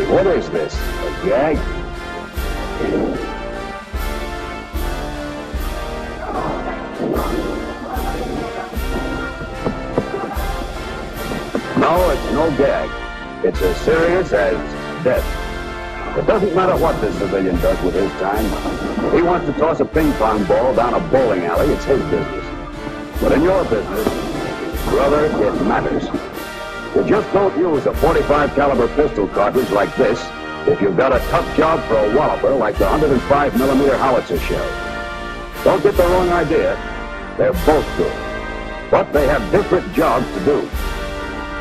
What is this? A gag? No, it's no gag. It's as serious as death. It doesn't matter what this civilian does with his time. If he wants to toss a ping pong ball down a bowling alley, it's his business. But in your business, brother, it matters. You just don't use a .45 caliber pistol cartridge like this if you've got a tough job for a walloper like the 105 millimeter howitzer shell. Don't get the wrong idea. They're both good. But they have different jobs to do.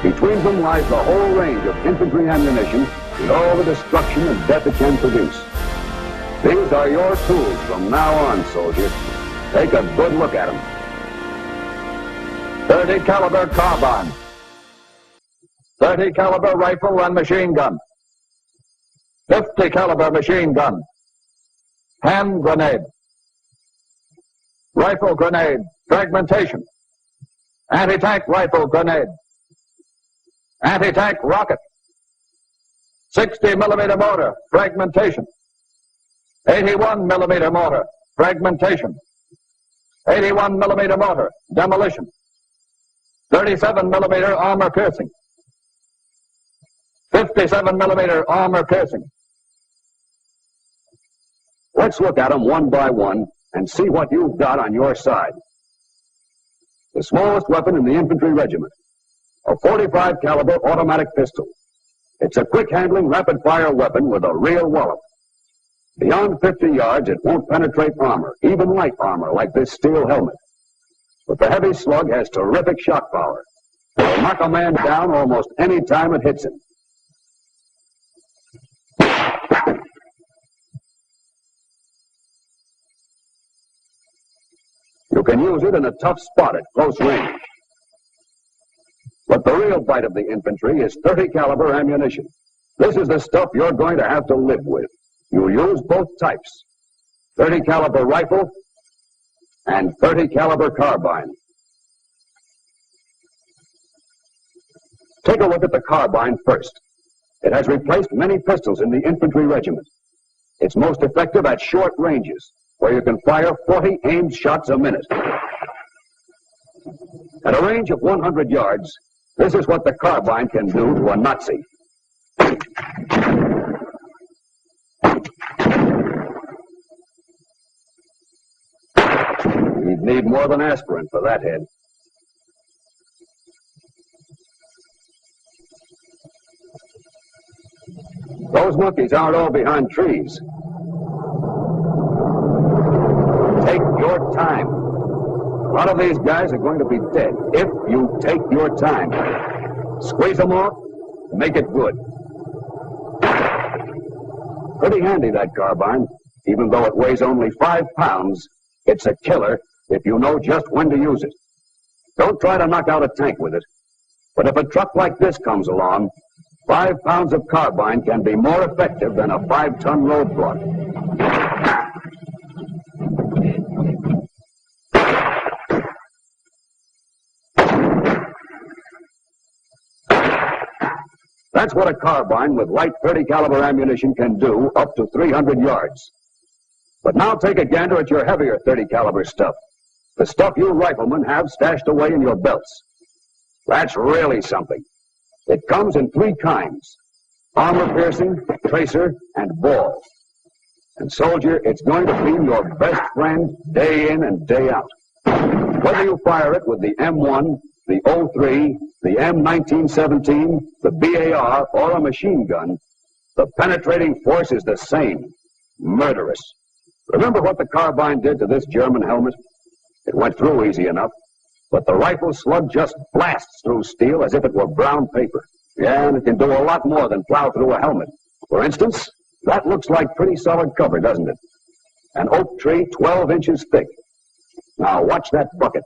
Between them lies the whole range of infantry ammunition and all the destruction and death it can produce. These are your tools from now on, soldier. Take a good look at them. 30 caliber carbine. 30 caliber rifle and machine gun. 50 caliber machine gun. Hand grenade. Rifle grenade. Fragmentation. Anti-tank rifle grenade. Anti-tank rocket. 60 millimeter mortar. Fragmentation. 81 millimeter mortar. Fragmentation. 81 millimeter mortar. Demolition. 37 millimeter armor piercing. 57 millimeter armor piercing. Let's look at them one by one and see what you've got on your side. The smallest weapon in the infantry regiment, a .45 caliber automatic pistol. It's a quick-handling, rapid-fire weapon with a real wallop. Beyond 50 yards, it won't penetrate armor, even light armor like this steel helmet. But the heavy slug has terrific shock power. It'll knock a man down almost any time it hits him. You can use it in a tough spot at close range. But the real bite of the infantry is 30 caliber ammunition. This is the stuff you're going to have to live with. You'll use both types, 30 caliber rifle and 30 caliber carbine. Take a look at the carbine first. It has replaced many pistols in the infantry regiment. It's most effective at short ranges, where you can fire 40 aimed shots a minute. At a range of 100 yards, this is what the carbine can do to a Nazi. You'd need more than aspirin for that head. Those monkeys aren't all behind trees. Take your time. A lot of these guys are going to be dead if you take your time. Squeeze them off, make it good. Pretty handy, that carbine. Even though it weighs only 5 pounds, it's a killer if you know just when to use it. Don't try to knock out a tank with it. But if a truck like this comes along, 5 pounds of carbine can be more effective than a 5-ton roadblock. That's what a carbine with light 30 caliber ammunition can do up to 300 yards. But now take a gander at your heavier 30 caliber stuff. The stuff you riflemen have stashed away in your belts. That's really something. It comes in 3 kinds: armor piercing, tracer, and ball. And soldier, it's going to be your best friend day in and day out. Whether you fire it with the M1, the 03, the M1917, the BAR, or a machine gun, the penetrating force is the same: murderous. Remember what the carbine did to this German helmet? It went through easy enough, but the rifle slug just blasts through steel as if it were brown paper. Yeah, and it can do a lot more than plow through a helmet. For instance, that looks like pretty solid cover, doesn't it? An oak tree 12 inches thick. Now watch that bucket.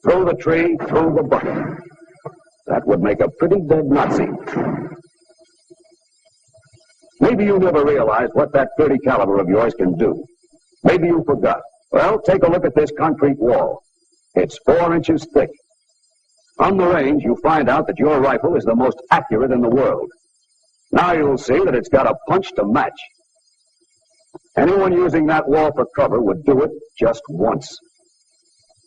Through the tree, through the bucket. That would make a pretty dead Nazi. Maybe you never realized what that 30 caliber of yours can do. Maybe you forgot. Well, take a look at this concrete wall. It's 4 inches thick. On the range, you find out that your rifle is the most accurate in the world. Now you'll see that it's got a punch to match. Anyone using that wall for cover would do it just once.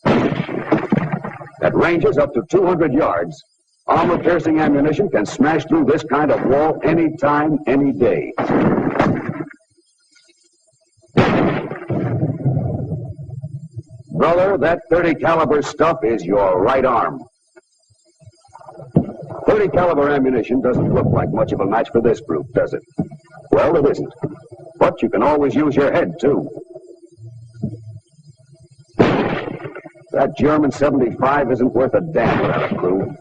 At ranges up to 200 yards, armor-piercing ammunition can smash through this kind of wall any time, any day. Brother, that .30 caliber stuff is your right arm. .30 caliber ammunition doesn't look like much of a match for this brute, does it? Well, it isn't. But you can always use your head, too. That German 75 isn't worth a damn without a crew.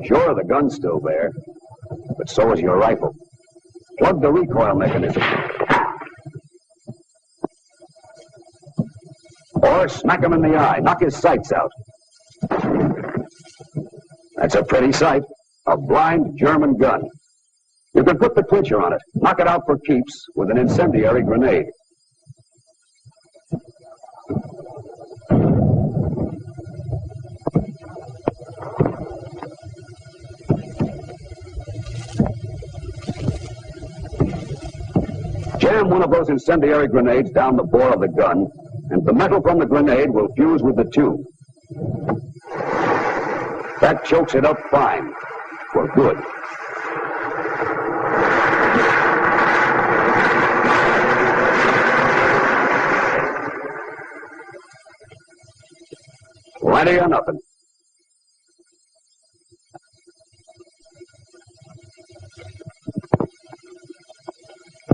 Sure, the gun's still there, but so is your rifle. Plug the recoil mechanism. Or smack him in the eye, knock his sights out. That's a pretty sight, a blind German gun. You can put the clincher on it, knock it out for keeps with an incendiary grenade. Jam one of those incendiary grenades down the bore of the gun, and the metal from the grenade will fuse with the tube. That chokes it up fine, for good. Plenty or nothing.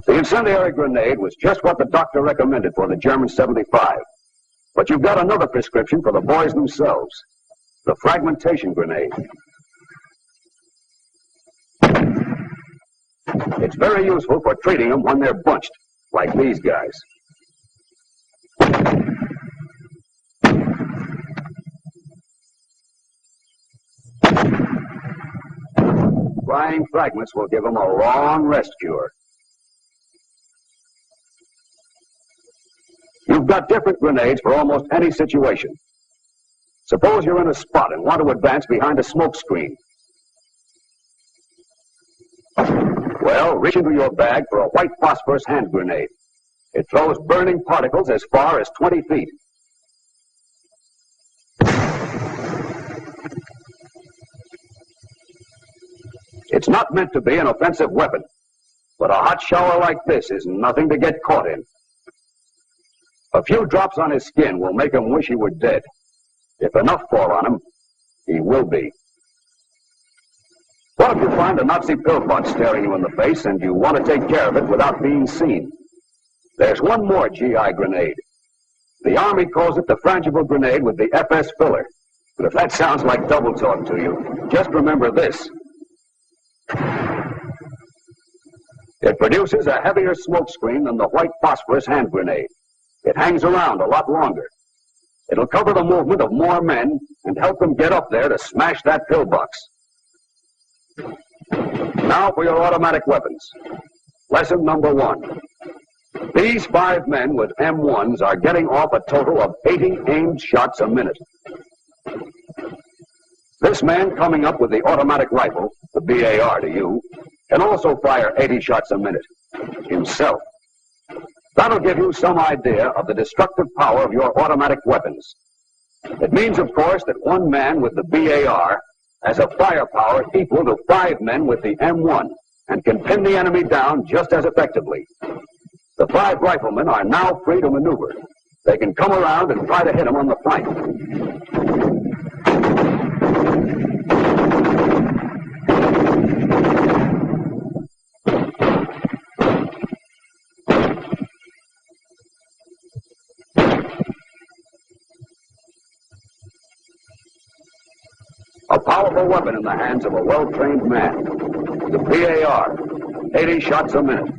The incendiary grenade was just what the doctor recommended for the German 75. But you've got another prescription for the boys themselves. The fragmentation grenade. It's very useful for treating them when they're bunched, like these guys. Flying fragments will give them a long rest cure. You've got different grenades for almost any situation. Suppose you're in a spot and want to advance behind a smoke screen. Well, reach into your bag for a white phosphorus hand grenade. It throws burning particles as far as 20 feet. It's not meant to be an offensive weapon, but a hot shower like this is nothing to get caught in. A few drops on his skin will make him wish he were dead. If enough fall on him, he will be. What if you find a Nazi pillbox staring you in the face and you want to take care of it without being seen? There's one more GI grenade. The Army calls it the frangible grenade with the FS filler. But if that sounds like double talk to you, just remember this. It produces a heavier smoke screen than the white phosphorus hand grenade. It hangs around a lot longer. It'll cover the movement of more men and help them get up there to smash that pillbox. Now for your automatic weapons. Lesson number 1. These 5 men with M1s are getting off a total of 80 aimed shots a minute. This man coming up with the automatic rifle, the BAR to you, can also fire 80 shots a minute, himself. That'll give you some idea of the destructive power of your automatic weapons. It means, of course, that one man with the BAR has a firepower equal to 5 men with the M1 and can pin the enemy down just as effectively. The 5 riflemen are now free to maneuver. They can come around and try to hit him on the flank. A powerful weapon in the hands of a well-trained man. The BAR, 80 shots a minute.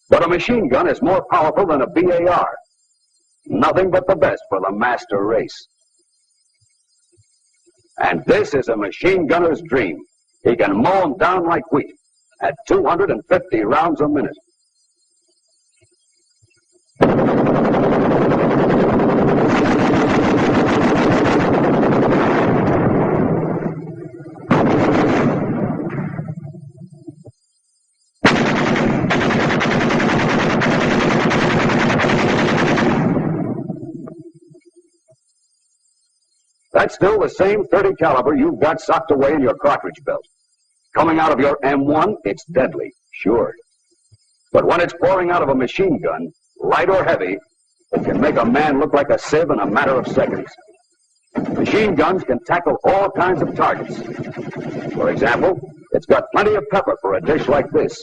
But a machine gun is more powerful than a BAR. Nothing but the best for the master race. And this is a machine gunner's dream. He can mow them down like wheat. at 250 rounds a minute. That's still the same .30 caliber you've got socked away in your cartridge belt. Coming out of your M1, it's deadly, sure. But when it's pouring out of a machine gun, light or heavy, it can make a man look like a sieve in a matter of seconds. Machine guns can tackle all kinds of targets. For example, it's got plenty of pepper for a dish like this.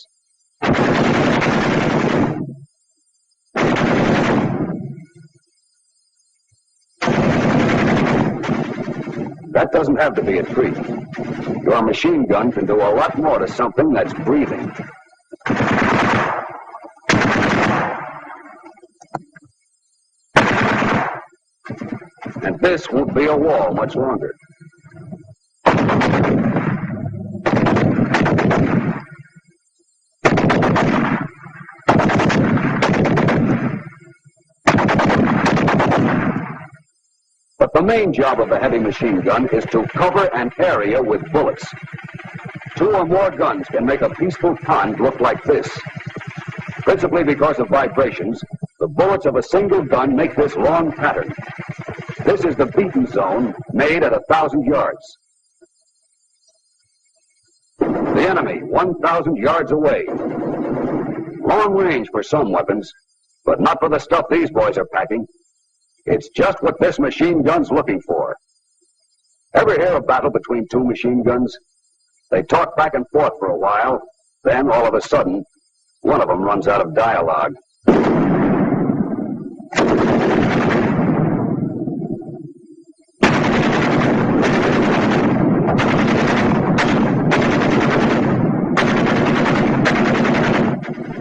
That doesn't have to be a treat. Your machine gun can do a lot more to something that's breathing. And this won't be a wall much longer. But the main job of a heavy machine gun is to cover an area with bullets. 2 or more guns can make a peaceful pond look like this. Principally because of vibrations, the bullets of a single gun make this long pattern. This is the beaten zone, made at 1,000 yards. The enemy, 1,000 yards away. Long range for some weapons, but not for the stuff these boys are packing. It's just what this machine gun's looking for. Ever hear a battle between 2 machine guns? They talk back and forth for a while, then all of a sudden, one of them runs out of dialogue.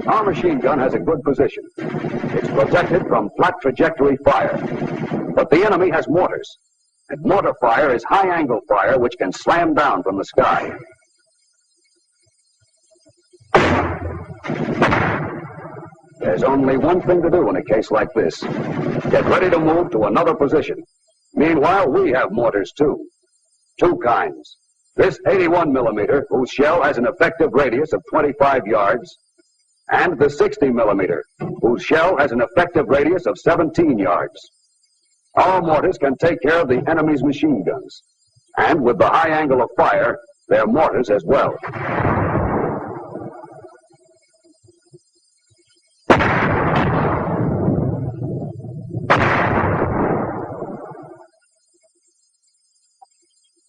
Our machine gun has a good position. It's protected from flat trajectory fire. But the enemy has mortars. And mortar fire is high-angle fire which can slam down from the sky. There's only one thing to do in a case like this. Get ready to move to another position. Meanwhile, we have mortars too. 2 kinds. This 81 millimeter, whose shell has an effective radius of 25 yards, and the 60 millimeter, whose shell has an effective radius of 17 yards. Our mortars can take care of the enemy's machine guns. And with the high angle of fire, they're mortars as well.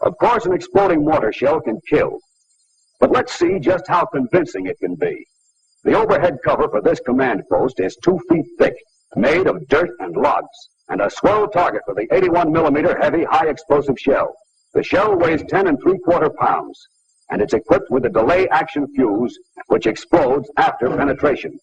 Of course, an exploding mortar shell can kill. But let's see just how convincing it can be. The overhead cover for this command post is 2 feet thick, made of dirt and logs, and a swell target for the 81 millimeter heavy high explosive shell. The shell weighs 10 3/4 pounds, and it's equipped with a delay action fuse which explodes after penetration.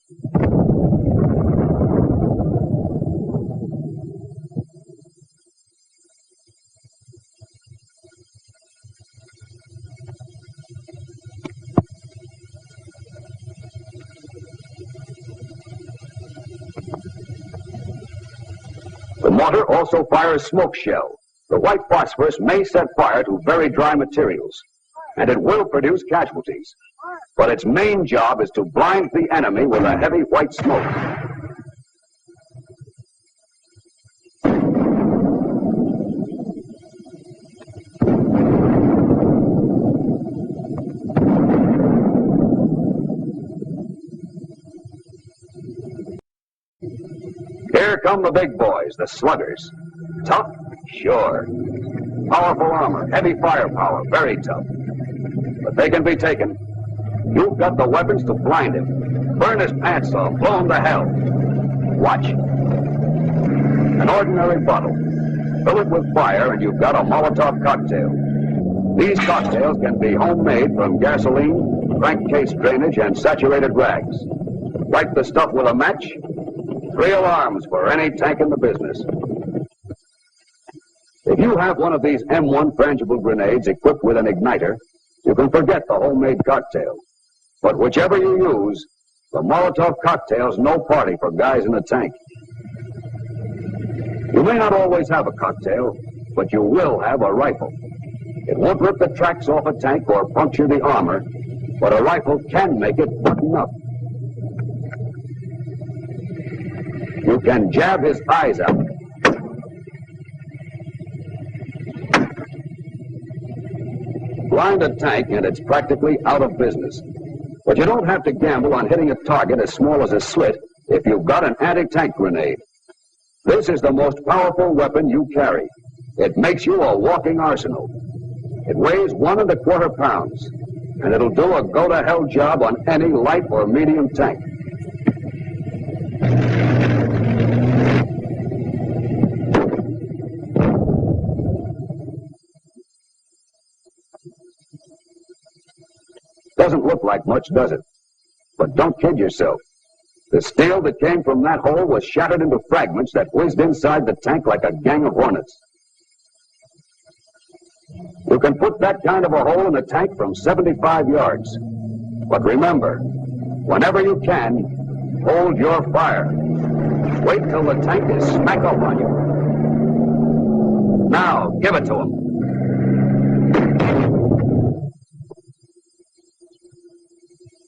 The mortar also fires smoke shell. The white phosphorus may set fire to very dry materials, and it will produce casualties. But its main job is to blind the enemy with a heavy white smoke. Here come the big boys, the sluggers. Tough? Sure. Powerful armor, heavy firepower, very tough. But they can be taken. You've got the weapons to blind him. Burn his pants off, blow him to hell. Watch. An ordinary bottle. Fill it with fire and you've got a Molotov cocktail. These cocktails can be homemade from gasoline, crankcase drainage, and saturated rags. Light the stuff with a match. 3 alarms for any tank in the business. If you have one of these M1 frangible grenades equipped with an igniter, you can forget the homemade cocktail. But whichever you use, the Molotov cocktail's no party for guys in a tank. You may not always have a cocktail, but you will have a rifle. It won't rip the tracks off a tank or puncture the armor, but a rifle can make it button up. You can jab his eyes out. Blind a tank and it's practically out of business. But you don't have to gamble on hitting a target as small as a slit if you've got an anti-tank grenade. This is the most powerful weapon you carry. It makes you a walking arsenal. It weighs 1 1/4 pounds, and it'll do a go-to-hell job on any light or medium tank. Doesn't look like much, does it? But don't kid yourself. The steel that came from that hole was shattered into fragments that whizzed inside the tank like a gang of hornets. You can put that kind of a hole in a tank from 75 yards. But remember, whenever you can, hold your fire. Wait till the tank is smack up on you. Now, give it to him.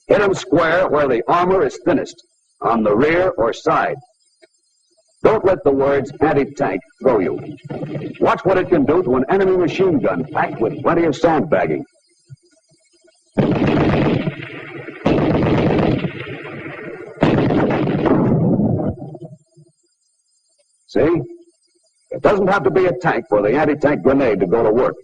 Hit him square where the armor is thinnest, on the rear or side. Don't let the words anti-tank throw you. Watch what it can do to an enemy machine gun packed with plenty of sandbagging. See? It doesn't have to be a tank for the anti-tank grenade to go to work.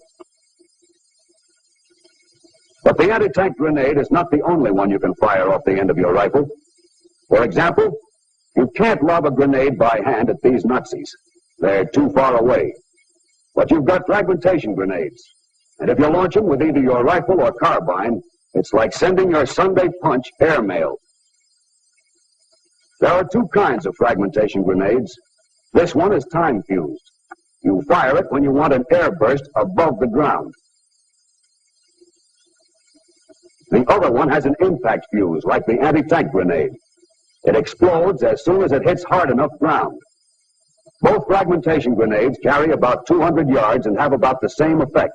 But the anti-tank grenade is not the only one you can fire off the end of your rifle. For example, you can't lob a grenade by hand at these Nazis. They're too far away. But you've got fragmentation grenades. And if you launch them with either your rifle or carbine, it's like sending your Sunday punch airmail. There are 2 kinds of fragmentation grenades. This one is time-fused. You fire it when you want an airburst above the ground. The other one has an impact fuse, like the anti-tank grenade. It explodes as soon as it hits hard enough ground. Both fragmentation grenades carry about 200 yards and have about the same effect.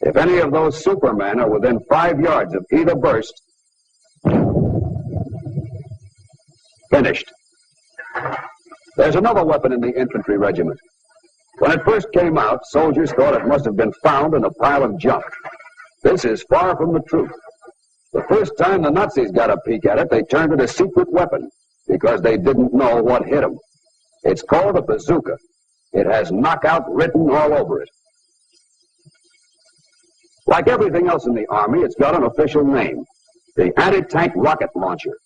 If any of those supermen are within 5 yards of either burst, finished. There's another weapon in the infantry regiment. When it first came out, soldiers thought it must have been found in a pile of junk. This is far from the truth. The first time the Nazis got a peek at it, they turned it a secret weapon because they didn't know what hit them. It's called a bazooka. It has knockout written all over it. Like everything else in the Army, it's got an official name, the Anti-Tank Rocket Launcher,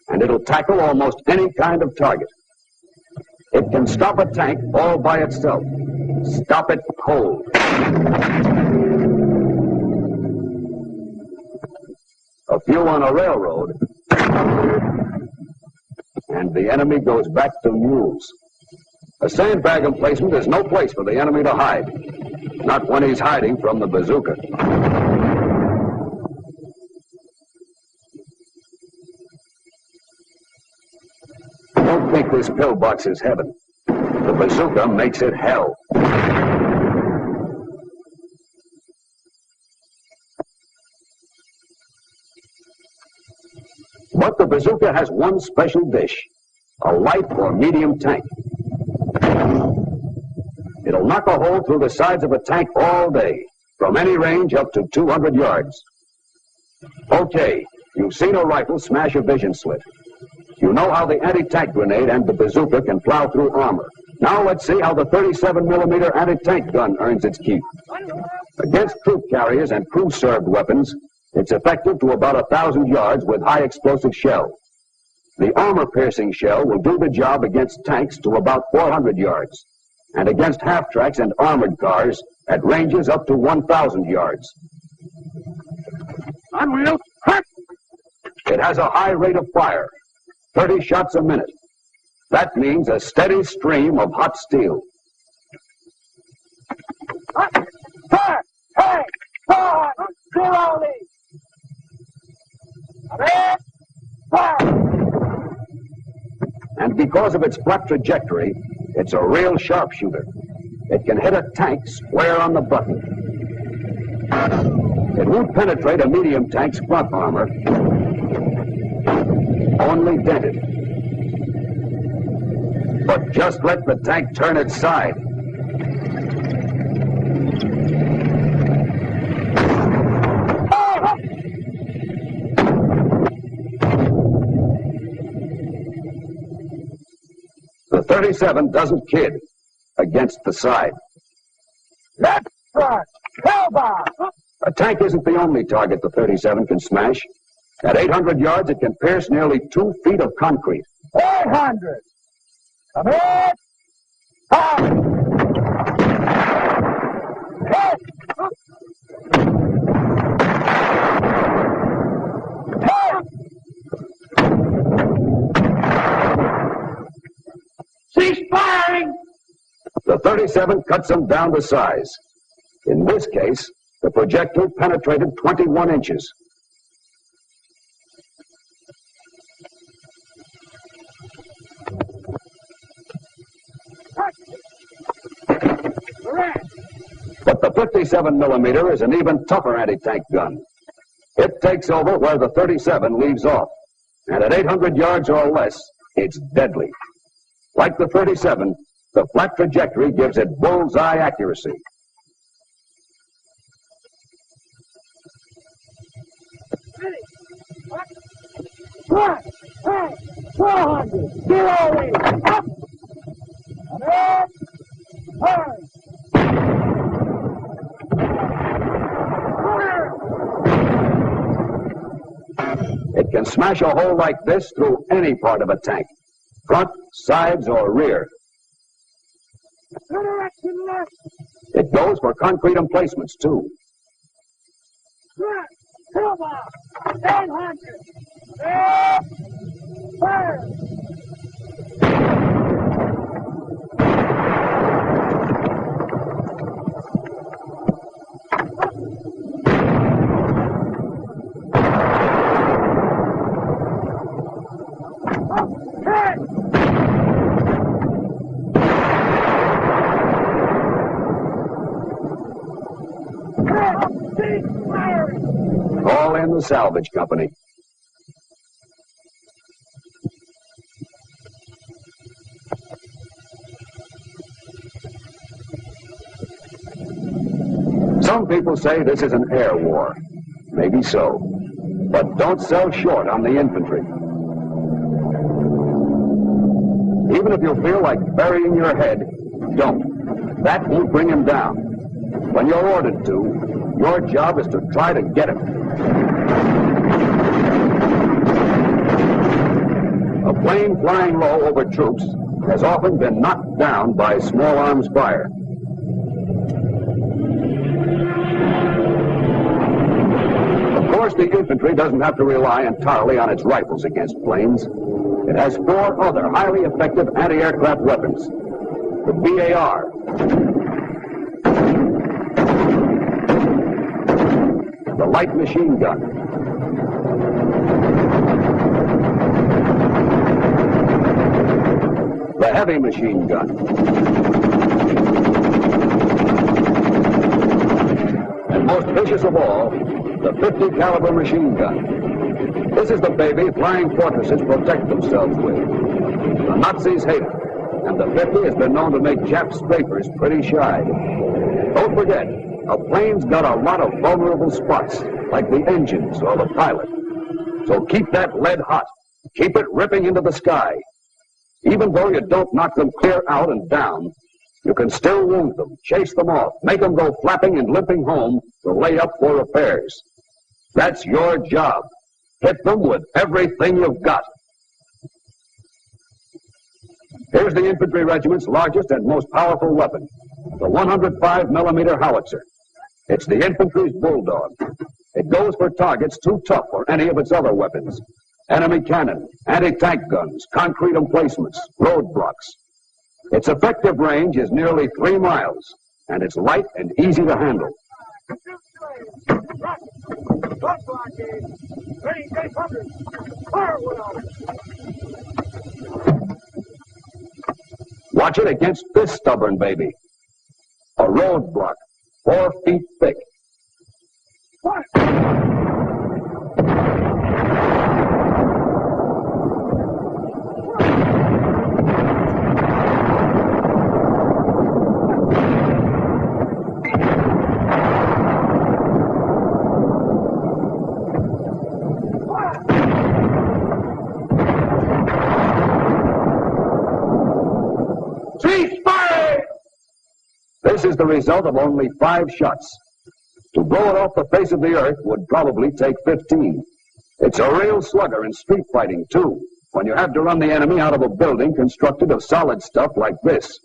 and it'll tackle almost any kind of target. It can stop a tank all by itself. Stop it cold. A few on a railroad, and the enemy goes back to mules. A sandbag emplacement is no place for the enemy to hide. Not when he's hiding from the bazooka. Don't think this pillbox is heaven. The bazooka makes it hell. But the bazooka has one special dish, a light or medium tank. It'll knock a hole through the sides of a tank all day, from any range up to 200 yards. Okay, you've seen a rifle smash a vision slit. You know how the anti-tank grenade and the bazooka can plow through armor. Now let's see how the 37mm anti-tank gun earns its keep. Against troop carriers and crew-served weapons, it's effective to about 1,000 yards with high explosive shell. The armor-piercing shell will do the job against tanks to about 400 yards, and against half-tracks and armored cars at ranges up to 1,000 yards. Unreal. Hut! It has a high rate of fire, 30 shots a minute. That means a steady stream of hot steel. Fire! Hey! Forward! Zero lead! Red! Fire! And because of its flat trajectory, it's a real sharpshooter. It can hit a tank square on the button. It won't penetrate a medium tank's front armor, only dent it. But just let the tank turn its side. The 37 doesn't kid against the side. Left front! Hellbound! A tank isn't the only target the 37 can smash. At 800 yards, it can pierce nearly 2 feet of concrete. 800! Come in! Fire! Hit! Hit! Cease firing! The 37 cuts them down to size. In this case, the projectile penetrated 21 inches. But the 57 millimeter is an even tougher anti-tank gun. It takes over where the 37 leaves off. And at 800 yards or less, it's deadly. Like the 37, the flat trajectory gives it bullseye accuracy. One, 400, zero lead, up, red, turn. It can smash a hole like this through any part of a tank, front, sides, or rear. Direction left, It goes for concrete emplacements, too. right, Hillbox, 800, red, fire. Call in the salvage company. Some people say this is an air war. Maybe so. But don't sell short on the infantry. Even if you feel like burying your head, don't. That won't bring him down. When you're ordered to, your job is to try to get him. A plane flying low over troops has often been knocked down by small arms fire. Of course, the infantry doesn't have to rely entirely on its rifles against planes. It has 4 other highly effective anti-aircraft weapons. The BAR, the light machine gun, the heavy machine gun, and most vicious of all, the 50 caliber machine gun. This is the baby flying fortresses protect themselves with. The Nazis hate it, and the 50 has been known to make Jap strafers pretty shy. Don't forget, a plane's got a lot of vulnerable spots, like the engines or the pilot. So keep that lead hot. Keep it ripping into the sky. Even though you don't knock them clear out and down, you can still wound them, chase them off, make them go flapping and limping home to lay up for repairs. That's your job. Hit them with everything you've got. Here's the infantry regiment's largest and most powerful weapon, the 105 millimeter howitzer. It's the infantry's bulldog. It goes for targets too tough for any of its other weapons. Enemy cannon, anti-tank guns, concrete emplacements, roadblocks. Its effective range is nearly 3 miles, and it's light and easy to handle. Front blockade. Ready, 800. Fire well. Watch it against this stubborn baby. A roadblock, 4 feet thick. Fire. Cease fire! This is the result of only 5 shots. To blow it off the face of the earth would probably take 15. It's a real slugger in street fighting, too, when you have to run the enemy out of a building constructed of solid stuff like this.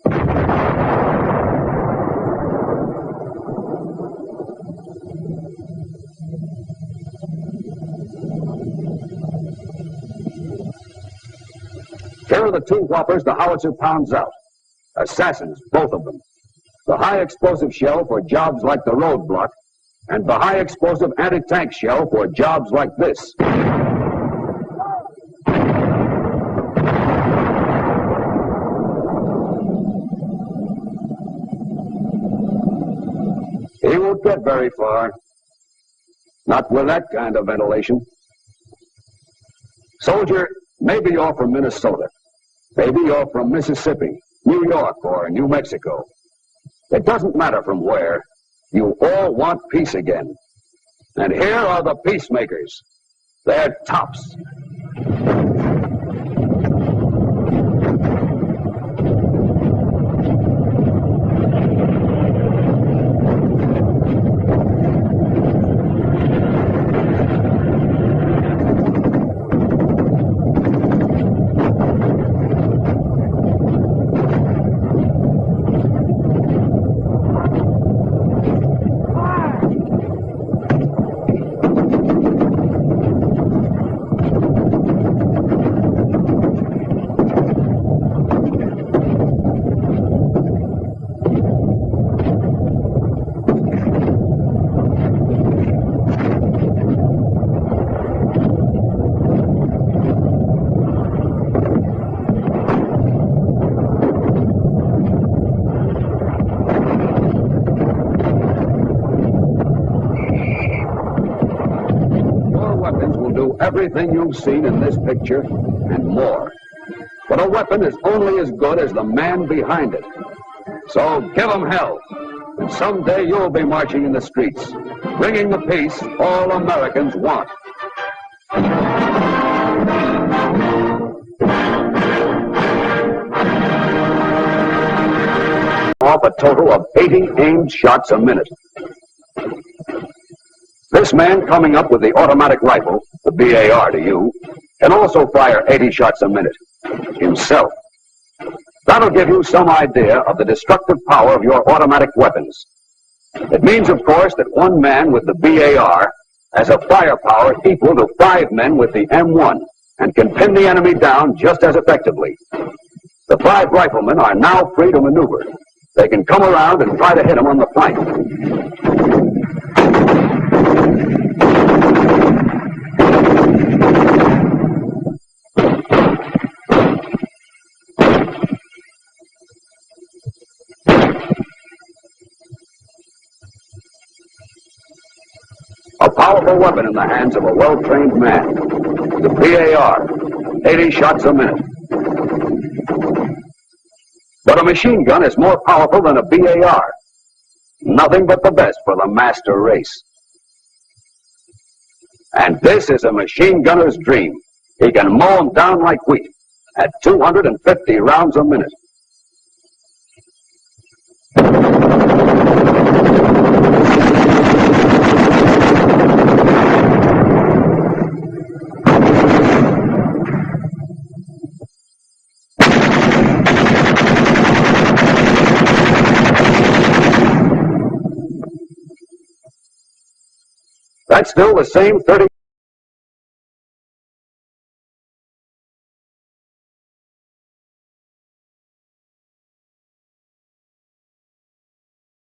Here are the 2 whoppers the howitzer pounds out. Assassins, both of them. The high explosive shell for jobs like the roadblock, and the high explosive anti-tank shell for jobs like this. He won't get very far. Not with that kind of ventilation. Soldier, maybe you're from Minnesota. Maybe you're from Mississippi, New York, or New Mexico. It doesn't matter from where. You all want peace again. And here are the peacemakers. They're tops. Everything you've seen in this picture and more. But a weapon is only as good as the man behind it. So give 'em hell. And someday you'll be marching in the streets, bringing the peace all Americans want. Off a total of 80 aimed shots a minute. This man coming up with the automatic rifle, the BAR to you, can also fire 80 shots a minute, himself. That'll give you some idea of the destructive power of your automatic weapons. It means, of course, that one man with the BAR has a firepower equal to 5 men with the M1 and can pin the enemy down just as effectively. The 5 riflemen are now free to maneuver. They can come around and try to hit him on the flank. A powerful weapon in the hands of a well-trained man. The BAR, 80 shots a minute. But a machine gun is more powerful than a BAR. Nothing but the best for the master race. And this is a machine gunner's dream. He can mow them down like wheat at 250 rounds a minute. That's still the same 30